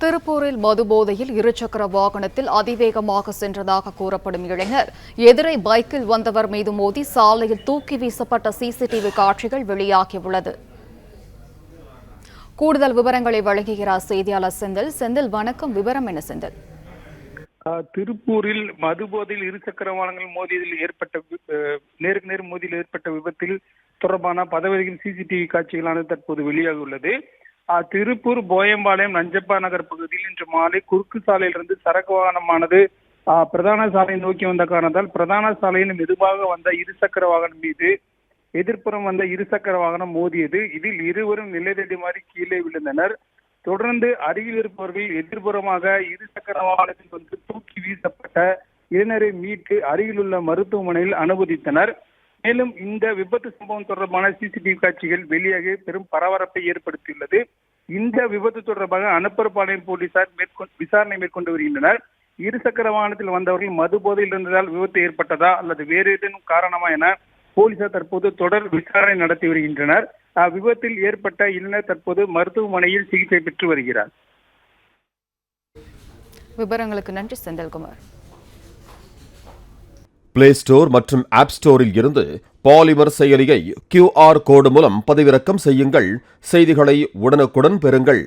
திருப்பூரில் மதுபோதையில் இருசக்கர வாகனத்தில் அதிவேகமாக சென்றதாக கூறப்படும் இளைஞர் எதிரே பைக்கில் வந்தவர் மீது மோதி சாலையில் தூக்கி வீசப்பட்ட சிசிடிவி காட்சிகள் வெளியாகியுள்ளது. கூடுதல் விவரங்களை வழங்குகிறார் செய்தியாளர் செந்தில். செந்தில், வணக்கம். விவரம் என்ன செந்தில்? திருப்பூரில் மதுபோதையில் இருசக்கர வாகனங்கள் மோதியதில் நேருக்கு நேர் மோதியில் ஏற்பட்ட விபத்தில் தொடர்பான பதவியில் சிசிடிவி காட்சிகளானது தற்போது வெளியாகியுள்ளது. திருப்பூர் போயம்பாளையம் நஞ்சப்பா நகர் பகுதியில் இன்று மாலை குறுக்கு சாலையிலிருந்து சரக்கு வாகனமானது பிரதான சாலையை நோக்கி வந்த காரணத்தால் பிரதான சாலையில் மெதுவாக வந்த இருசக்கர வாகனம் மீது எதிர்ப்புறம் வந்த இருசக்கர வாகனம் மோதியது. இதில் இருவரும் நிலை தடுமாறி கீழே விழுந்தனர். தொடர்ந்து அருகில் இருப்பவர்கள் எதிர்ப்புறமாக இருசக்கர வாகனத்தில் வந்து தூக்கி வீசப்பட்ட இளைஞரை மீட்டு அருகில் உள்ள மருத்துவமனையில் அனுமதித்தனர். மேலும் இந்த விபத்து சம்பவம் தொடர்பான சிசிடிவி காட்சிகள் வெளியாகி பெரும் பரபரப்பை ஏற்படுத்தியுள்ளது. இந்த விபத்து தொடர்பாக அனுப்பரபாளையம் போலீசார் விசாரணை மேற்கொண்டு வருகின்றனர். இருசக்கர வாகனத்தில் வந்தவர்கள் மது போதையில் இருந்ததால் விபத்து ஏற்பட்டதா அல்லது வேறு ஏதேனும் காரணமா என போலீசார் தற்போது தொடர் விசாரணை நடத்தி வருகின்றனர். விபத்தில் ஏற்பட்ட இளைஞர் தற்போது மருத்துவமனையில் சிகிச்சை பெற்று வருகிறார். விவரங்களுக்கு நன்றி செந்தில்குமார். பிளே ஸ்டோர் மற்றும் ஆப் ஸ்டோரில் இருந்து பாலிமர் செயலியை QR கோடு மூலம் பதிவிறக்கம் செய்யுங்கள். செய்திகளை உடனுக்குடன் பெறுங்கள்.